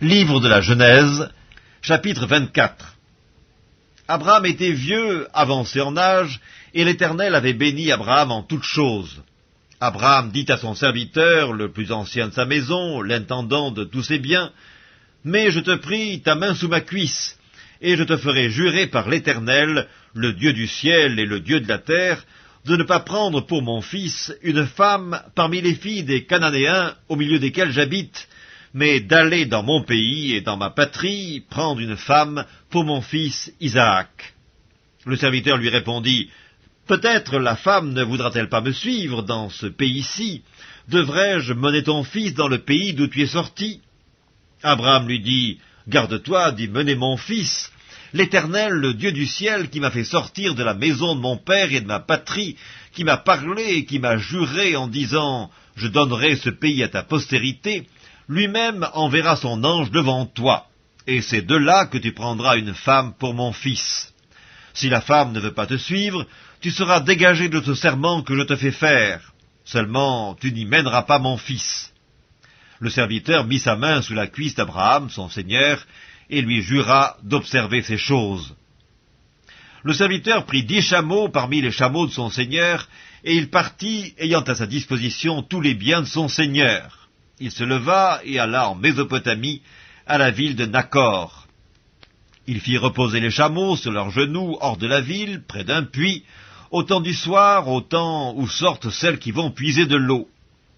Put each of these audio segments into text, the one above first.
Livre de la Genèse, chapitre 24. Abraham était vieux, avancé en âge, et l'Éternel avait béni Abraham en toutes choses. Abraham dit à son serviteur, le plus ancien de sa maison, l'intendant de tous ses biens, « Mets, je te prie, ta main sous ma cuisse, et je te ferai jurer par l'Éternel, le Dieu du ciel et le Dieu de la terre, de ne pas prendre pour mon fils une femme parmi les filles des Cananéens au milieu desquels j'habite, mais d'aller dans mon pays et dans ma patrie prendre une femme pour mon fils Isaac. » Le serviteur lui répondit, « Peut-être la femme ne voudra-t-elle pas me suivre dans ce pays-ci? Devrais-je mener ton fils dans le pays d'où tu es sorti ?» Abraham lui dit, « Garde-toi d'y mener mon fils. L'Éternel, le Dieu du ciel, qui m'a fait sortir de la maison de mon père et de ma patrie, qui m'a parlé et qui m'a juré en disant, « Je donnerai ce pays à ta postérité », lui-même enverra son ange devant toi, et c'est de là que tu prendras une femme pour mon fils. Si la femme ne veut pas te suivre, tu seras dégagé de ce serment que je te fais faire. Seulement, tu n'y mèneras pas mon fils. » Le serviteur mit sa main sous la cuisse d'Abraham, son seigneur, et lui jura d'observer ces choses. Le serviteur prit 10 chameaux parmi les chameaux de son seigneur, et il partit, ayant à sa disposition tous les biens de son seigneur. Il se leva et alla en Mésopotamie, à la ville de Nakor. Il fit reposer les chameaux sur leurs genoux hors de la ville, près d'un puits, au temps du soir, au temps où sortent celles qui vont puiser de l'eau.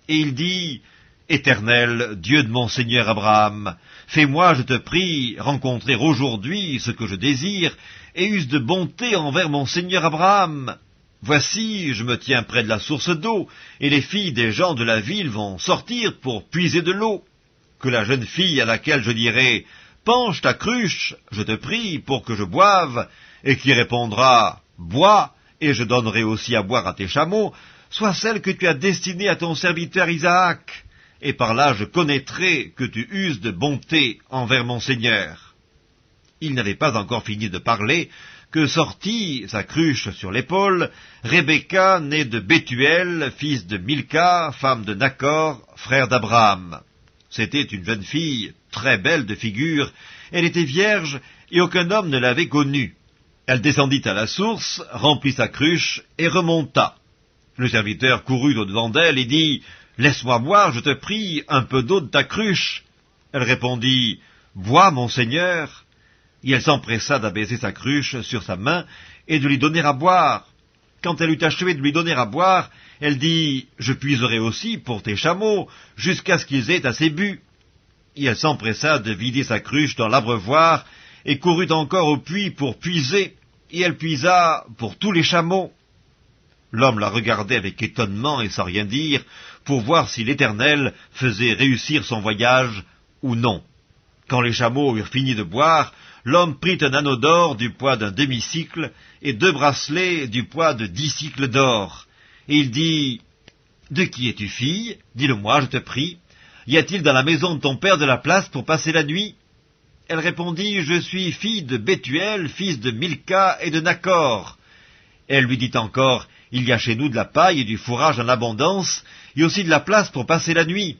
Et il dit, « Éternel, Dieu de mon seigneur Abraham, fais-moi, je te prie, rencontrer aujourd'hui ce que je désire, et use de bonté envers mon seigneur Abraham. Voici, je me tiens près de la source d'eau, et les filles des gens de la ville vont sortir pour puiser de l'eau. Que la jeune fille à laquelle je dirai, « Penche ta cruche, je te prie, pour que je boive », et qui répondra, « Bois, et je donnerai aussi à boire à tes chameaux », soit celle que tu as destinée à ton serviteur Isaac, et par là je connaîtrai que tu uses de bonté envers mon Seigneur. » Il n'avait pas encore fini de parler, que sortit, sa cruche sur l'épaule, Rebecca, née de Bethuel, fils de Milca, femme de Nakor, frère d'Abraham. C'était une jeune fille, très belle de figure, elle était vierge, et aucun homme ne l'avait connue. Elle descendit à la source, remplit sa cruche, et remonta. Le serviteur courut au-devant d'elle et dit, « Laisse-moi boire, je te prie, un peu d'eau de ta cruche. » Elle répondit, « Bois, mon Seigneur. » Et elle s'empressa d'abaisser sa cruche sur sa main et de lui donner à boire. Quand elle eut achevé de lui donner à boire, elle dit, « Je puiserai aussi pour tes chameaux, jusqu'à ce qu'ils aient assez bu. » Et elle s'empressa de vider sa cruche dans l'abreuvoir, et courut encore au puits pour puiser, et elle puisa pour tous les chameaux. L'homme la regardait avec étonnement et sans rien dire, pour voir si l'Éternel faisait réussir son voyage ou non. Quand les chameaux eurent fini de boire, l'homme prit un anneau d'or du poids d'un demi-cycle et 2 bracelets du poids de 10 cycles d'or. Et il dit, « De qui es-tu fille? Dis-le-moi, je te prie. Y a-t-il dans la maison de ton père de la place pour passer la nuit ?» Elle répondit, « Je suis fille de Bethuel, fils de Milca et de Nakor. » Elle lui dit encore, « Il y a chez nous de la paille et du fourrage en abondance, et aussi de la place pour passer la nuit. »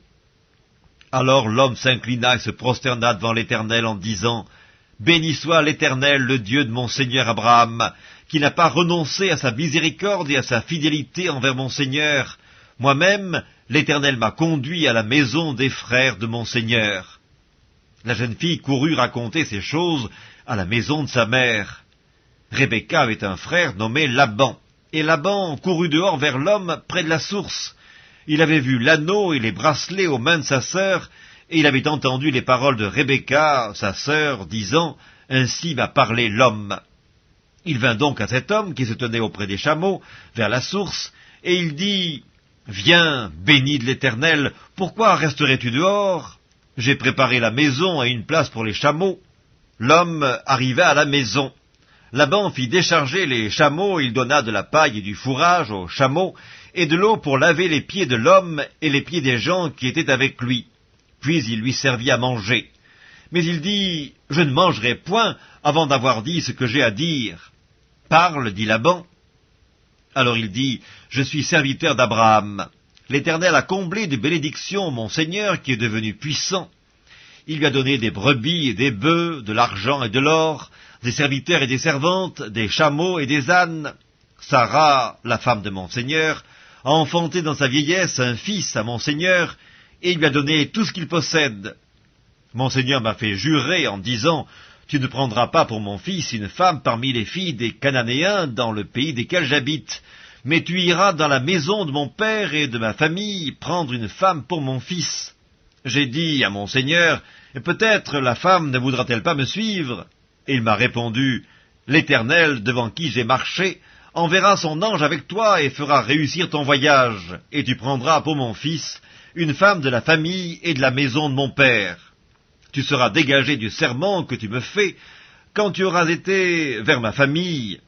Alors l'homme s'inclina et se prosterna devant l'Éternel en disant, « Béni soit l'Éternel, le Dieu de mon Seigneur Abraham, qui n'a pas renoncé à sa miséricorde et à sa fidélité envers mon Seigneur. Moi-même, l'Éternel m'a conduit à la maison des frères de mon Seigneur. » La jeune fille courut raconter ces choses à la maison de sa mère. Rebecca avait un frère nommé Laban, et Laban courut dehors vers l'homme près de la source. Il avait vu l'anneau et les bracelets aux mains de sa sœur, et il avait entendu les paroles de Rebecca, sa sœur, disant, « Ainsi m'a parlé l'homme. » Il vint donc à cet homme qui se tenait auprès des chameaux, vers la source, et il dit, « Viens, béni de l'Éternel, pourquoi resterais-tu dehors? J'ai préparé la maison et une place pour les chameaux. » L'homme arriva à la maison. Laban fit décharger les chameaux, il donna de la paille et du fourrage aux chameaux, et de l'eau pour laver les pieds de l'homme et les pieds des gens qui étaient avec lui. Puis il lui servit à manger. Mais il dit, « Je ne mangerai point avant d'avoir dit ce que j'ai à dire. »« Parle, dit Laban. » Alors il dit, « Je suis serviteur d'Abraham. L'Éternel a comblé de bénédictions mon Seigneur qui est devenu puissant. Il lui a donné des brebis et des bœufs, de l'argent et de l'or, des serviteurs et des servantes, des chameaux et des ânes. Sarah, la femme de mon Seigneur, a enfanté dans sa vieillesse un fils à mon Seigneur, et il lui a donné tout ce qu'il possède. Mon Seigneur m'a fait jurer en disant, « Tu ne prendras pas pour mon fils une femme parmi les filles des Cananéens dans le pays desquels j'habite, mais tu iras dans la maison de mon père et de ma famille prendre une femme pour mon fils. » J'ai dit à mon Seigneur, « Peut-être la femme ne voudra-t-elle pas me suivre ?» Et il m'a répondu, « L'Éternel, devant qui j'ai marché, enverra son ange avec toi et fera réussir ton voyage, et tu prendras pour mon fils une femme de la famille et de la maison de mon père. Tu seras dégagé du serment que tu me fais quand tu auras été vers ma famille.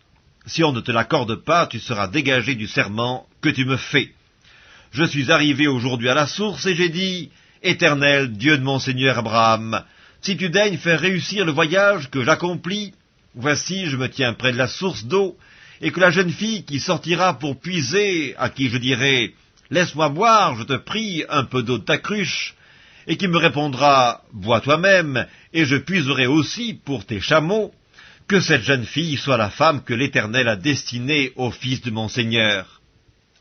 Si on ne te l'accorde pas, tu seras dégagé du serment que tu me fais. Je suis arrivé aujourd'hui à la source et j'ai dit, « Éternel, Dieu de mon Seigneur Abraham, si tu daignes faire réussir le voyage que j'accomplis, voici je me tiens près de la source d'eau, et que la jeune fille qui sortira pour puiser, à qui je dirai, « Laisse-moi boire, je te prie, un peu d'eau de ta cruche », et qui me répondra, « Bois toi-même, et je puiserai aussi pour tes chameaux », que cette jeune fille soit la femme que l'Éternel a destinée au fils de mon Seigneur. »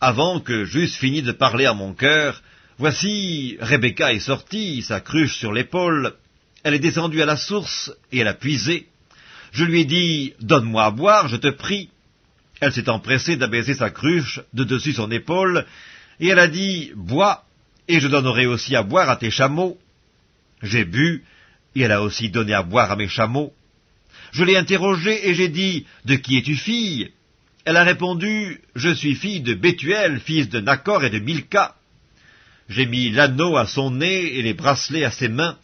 Avant que j'eusse fini de parler à mon cœur, voici Rebecca est sortie, sa cruche sur l'épaule. Elle est descendue à la source, et elle a puisé. Je lui ai dit, « Donne-moi à boire, je te prie. » Elle s'est empressée d'abaisser sa cruche de dessus son épaule, et elle a dit, « Bois, et je donnerai aussi à boire à tes chameaux. » J'ai bu, et elle a aussi donné à boire à mes chameaux. Je l'ai interrogée, et j'ai dit, « De qui es-tu fille ?» Elle a répondu, « Je suis fille de Bethuel, fils de Nachor et de Milka. » J'ai mis l'anneau à son nez et les bracelets à ses mains,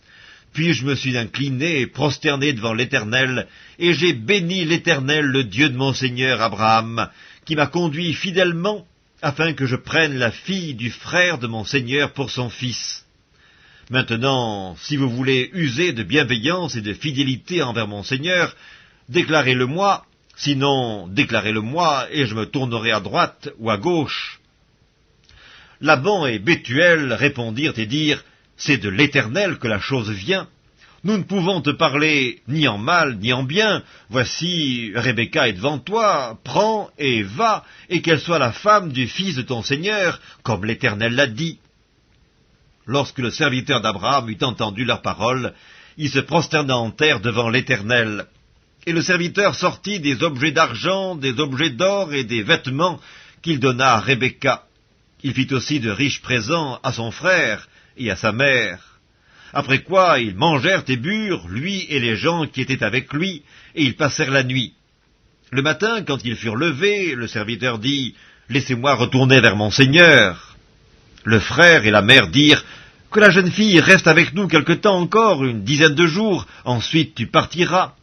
puis je me suis incliné et prosterné devant l'Éternel, et j'ai béni l'Éternel, le Dieu de mon Seigneur Abraham, qui m'a conduit fidèlement, afin que je prenne la fille du frère de mon Seigneur pour son fils. Maintenant, si vous voulez user de bienveillance et de fidélité envers mon Seigneur, déclarez-le-moi, sinon déclarez-le-moi, et je me tournerai à droite ou à gauche. » Laban et Bethuel répondirent et dirent, « C'est de l'Éternel que la chose vient. Nous ne pouvons te parler ni en mal ni en bien. Voici, Rebecca est devant toi, prends et va, et qu'elle soit la femme du fils de ton Seigneur, comme l'Éternel l'a dit. » Lorsque le serviteur d'Abraham eut entendu leurs paroles, il se prosterna en terre devant l'Éternel. Et le serviteur sortit des objets d'argent, des objets d'or et des vêtements qu'il donna à Rebecca. Il fit aussi de riches présents à son frère et à sa mère. Après quoi, ils mangèrent et burent, lui et les gens qui étaient avec lui, et ils passèrent la nuit. Le matin, quand ils furent levés, le serviteur dit, « Laissez-moi retourner vers mon Seigneur. » Le frère et la mère dirent, « Que la jeune fille reste avec nous quelque temps encore, une dizaine de jours, ensuite tu partiras. »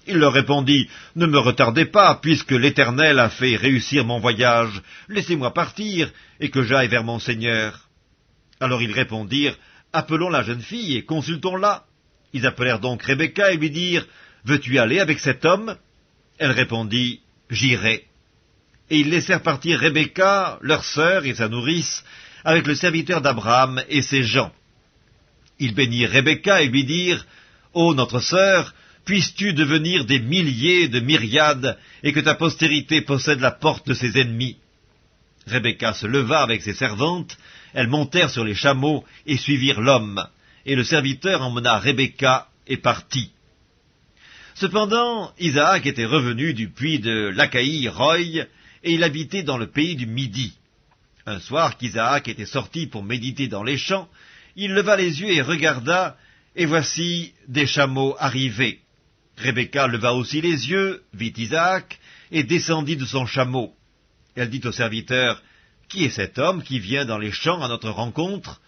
Il leur répondit, « Ne me retardez pas, puisque l'Éternel a fait réussir mon voyage. Laissez-moi partir, et que j'aille vers mon Seigneur. » Alors ils répondirent, « Appelons la jeune fille et consultons-la. » Ils appelèrent donc Rebecca et lui dirent, « Veux-tu aller avec cet homme ?» Elle répondit, « J'irai. » Et ils laissèrent partir Rebecca, leur sœur et sa nourrice, avec le serviteur d'Abraham et ses gens. Ils bénirent Rebecca et lui dirent, « Ô notre sœur, puisses-tu devenir des milliers de myriades, et que ta postérité possède la porte de ses ennemis. » Rebecca se leva avec ses servantes, elles montèrent sur les chameaux et suivirent l'homme, et le serviteur emmena Rebecca et partit. Cependant, Isaac était revenu du puits de Lacaï-Roy, et il habitait dans le pays du Midi. Un soir qu'Isaac était sorti pour méditer dans les champs, il leva les yeux et regarda, et voici des chameaux arrivaient. Rebecca leva aussi les yeux, vit Isaac, et descendit de son chameau. Elle dit au serviteur, « Qui est cet homme qui vient dans les champs à notre rencontre ?»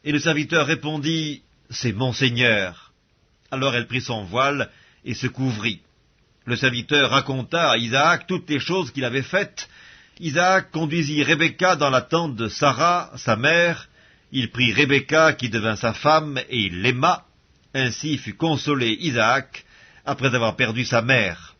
Et le serviteur répondit, « C'est mon Seigneur. » Alors elle prit son voile et se couvrit. Le serviteur raconta à Isaac toutes les choses qu'il avait faites. Isaac conduisit Rebecca dans la tente de Sarah, sa mère. Il prit Rebecca qui devint sa femme et il l'aima. Ainsi fut consolé Isaac après avoir perdu sa mère.